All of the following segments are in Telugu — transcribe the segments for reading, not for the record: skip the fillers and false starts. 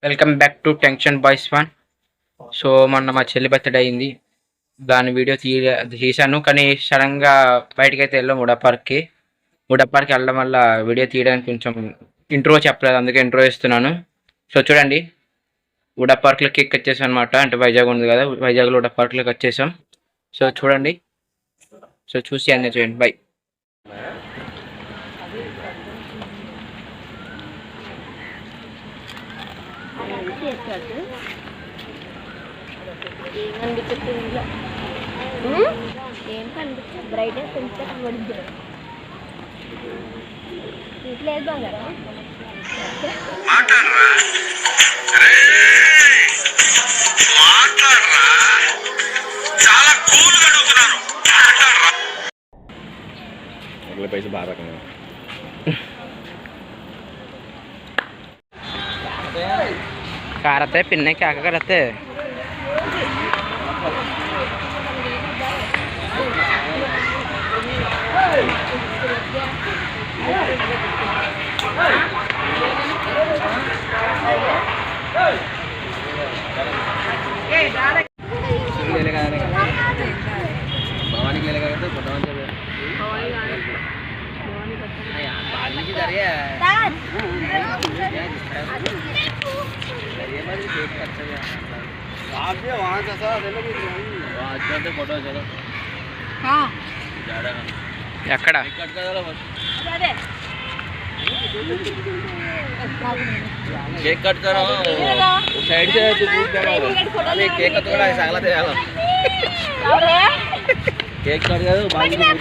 Welcome back to tension boys one. So మొన్న మా చెల్లి బర్త్డే అయింది. దాని వీడియో తీశాను, కానీ సడన్గా బయటకు అయితే వెళ్ళాం ఉడపార్క్కి. ఉడపార్క్కి వెళ్ళడం వల్ల వీడియో తీయడానికి కొంచెం ఇంట్రో చెప్పలేదు, అందుకే ఇంట్రో ఇస్తున్నాను. సో చూడండి, ఉడపార్క్లో కేక్ వచ్చేసాం అనమాట. అంటే వైజాగ్ ఉంది కదా, వైజాగ్లో ఉడపార్క్లోకి వచ్చేసాం. సో చూడండి, సో చూసి అన్నీ చూడండి. బై. బ్రైట్నెస్ పెంచితే కనబడుద్ది. లేదు బంగారం पैसे बाहर रखना कारते पिन्ने क्या करते भवानी के लेगा तो भगवान से पानी की दरिया आप भी वहाँ से साथ है लोग वहाँ चलते फोटो चलो हाँ ఎక్కడ केक कट करो साइड से तू दूर करो अरे केक कट करो ऐसा अगला दे आलो केक कट करो बाकी देखो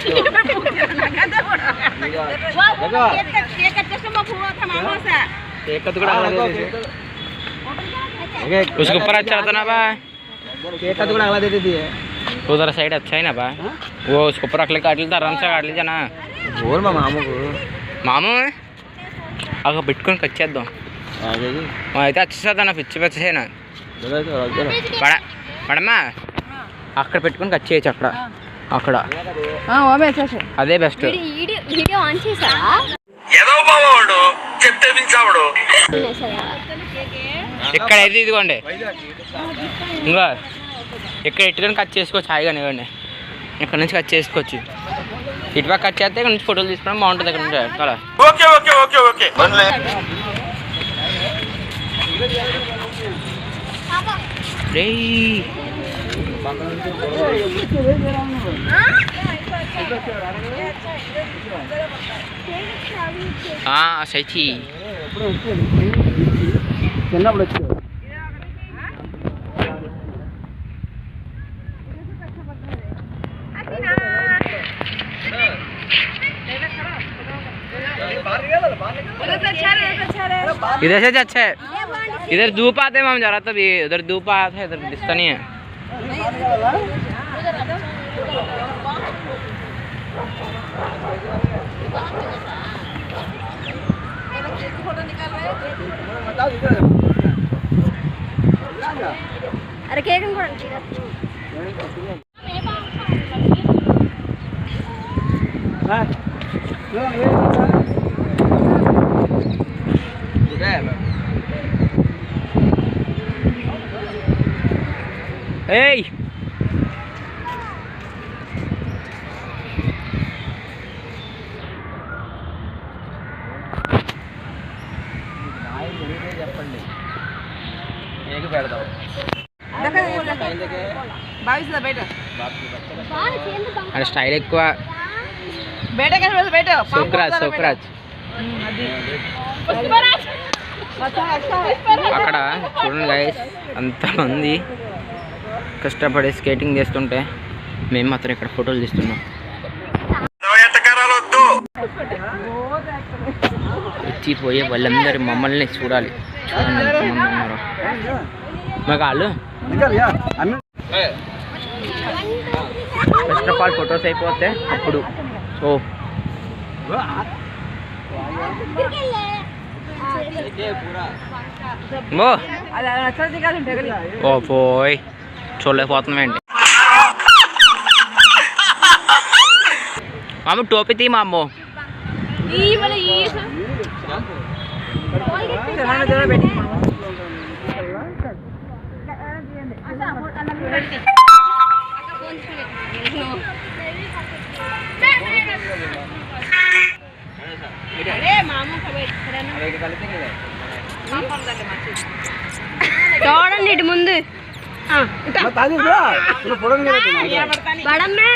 केक कट के मैं पूरा थमामा से केक कट करो अगला दे उसके ऊपर अच्छा रहता ना बा केक कट करो अगला दे दे दिए उधर साइड अच्छा है ना बा वो उसको ऊपर रख ले काट लेता आराम से काट लीजिए ना बोल मामू को मामू అక్కడ పెట్టుకొని కచ్చేద్దాం. అయితే వచ్చేసేదా పిచ్చి పచ్చేనా పడమ్మా అక్కడ పెట్టుకొని కట్ చేయొచ్చు. అక్కడ అదే బెస్ట్. ఇక్కడైతే ఇదిగోండి, ఇంకా ఇక్కడ ఎట్టుకొని కట్ చేసుకోవచ్చు హాయిగా. ఇవ్వండి, ఇక్కడ నుంచి కట్ చేసుకోవచ్చు. ఇటుపక్క కట్ చేస్తే ఇక్కడ నుంచి ఫోటోలు తీసుకోవడం బాగుంటుంది. ఇక్కడ నుంచి కదా సైచి చిన్నప్పుడు వచ్చి इधर से अच्छा है. इधर धूप आते हैं हम जरा, तब ये उधर धूप आते है, इधर दिखता नहीं है. अरे केक Hey! అరే స్టైల్ ఎక్కువ. సోక్రాజ్ అక్కడ చూడండి గైస్, అంతమంది కష్టపడి స్కేటింగ్ చేస్తుంటే మేము మాత్రం ఇక్కడ ఫోటోలు తీస్తున్నాం. ఎత్తిపోయే వాళ్ళందరూ మమ్మల్ని చూడాలి. చూడండి ఎంతమంది ఉన్నారు మాకు వాళ్ళు. ఫస్ట్ ఆఫ్ ఆల్ ఫొటోస్ అయిపోతే అప్పుడు ఓ పోయ్ చూడలేకపోతున్నామండి. మామ టోపీ తీ మా అమ్మో. बड़म में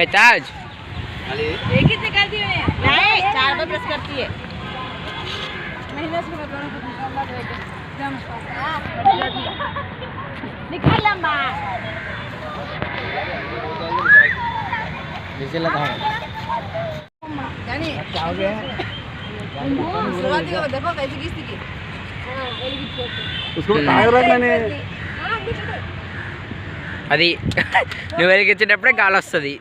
ताज एक ही करती है नहीं 4 बार प्रेस करती है निकल लंबा जानी शुरुआत देखो कैसे खींचती की उसको टायर रखने అది నువ్వు వెలిగించేటప్పుడే గాలి వస్తుంది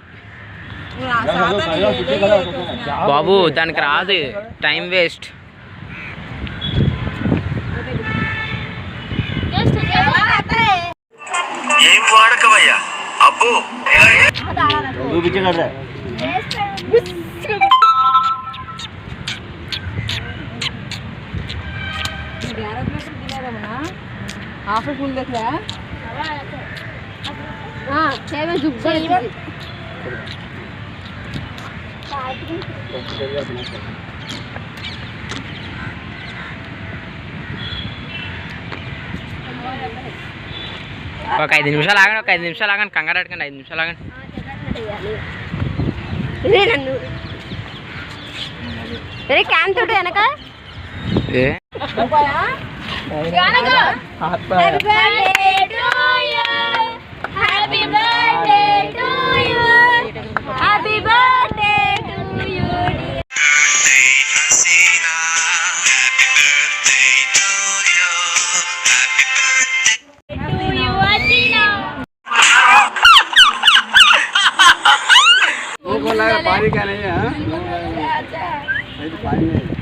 బాబు దానికి రాదు టైం వేస్ట్ ఏం వాడకవయ్యా అబ్బో చూపించగలరా हाफ फुल देख रहा है हाँ छह में झुक गई ఒక 5 నిమిషాలు ఆగండి ఒక 5 నిమిషాలు ఆగండి కంగారు అడగండి 5 నిమిషాలు ఆగండి अरे कैम तो వెనక ఏ गाना गा happy birthday to you happy birthday to you happy birthday to you Haseena happy birthday to you happy birthday to you अजीना वो बोला पानी क्या नहीं है नहीं तो पानी नहीं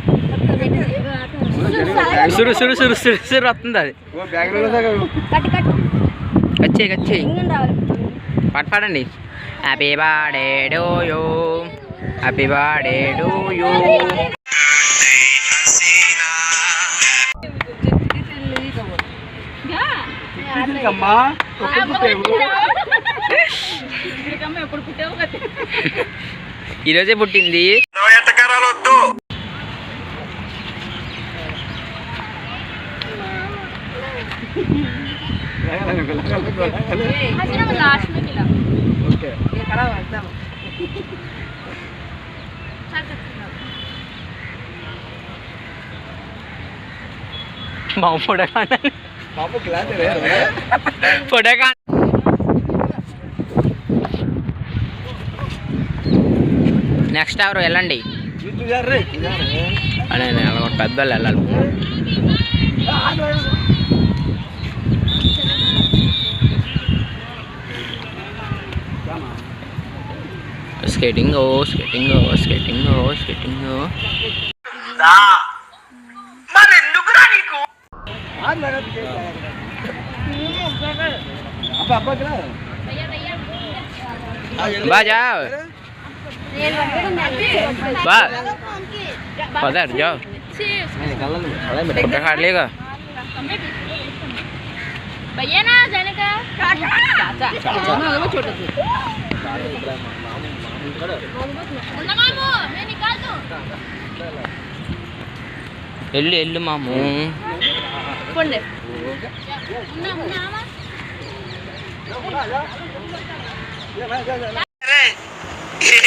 సురు సురు సురు సురు సురు వస్తుంది అది वो बैग में लगा कट कट వచ్చే इंजन రావాలి పాట పాడండి happy birthday to you happy birthday to you Haseena అమ్మా ఈరోజే పుట్టింది ఎట్టకారాలు వద్దు लास्ट में मिला ओके ये खड़ा हुआ एकदम మా పొడగా पापा खिलाते रहे పొడగా నెక్స్ట్ ఎవరు వెళ్ళండి तू जा रे అనే అలా పెద్దవాళ్ళు వెళ్ళాలి స్కేటింగ్ స్కేటింగ్ స్కేటింగ్ స్కేటింగ్ మరెందుకురా నీకు हाथ लगा के अब अब क्या బాజా బా పదర్ జాओ फोटो काट लेगा भैया ना जाने का चाचा वो छोटे थे मामू मैं निकाल दूं ఎల్లు ఎల్లు మాము पंडे मुन्ना मुन्ना आवा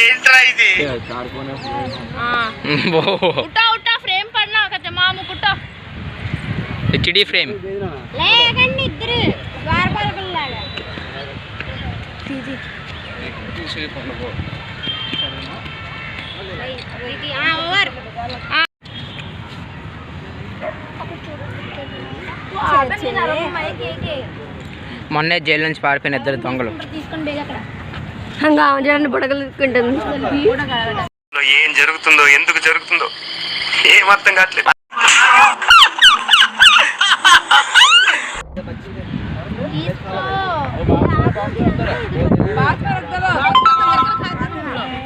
ఏంట్రా ఇది उठा उठा फ्रेम पड़ना कहते मामू कुटा హెచ్డి ఫ్రేమ్ లేకండి ఇద్దరు ద్వారపాల పిల్లలాగా ఓవర్ మొన్నే జైలు నుంచి పారిపోయిన ఇద్దరు దొంగలు తీసుకొని బేగ అక్కడ హంగా చూడండి బుడగలు తీసుకుంటుంది ఏం జరుగుతుందో ఎందుకు జరుగుతుందో ఏం అర్థం కావట్లేదు తీసుకో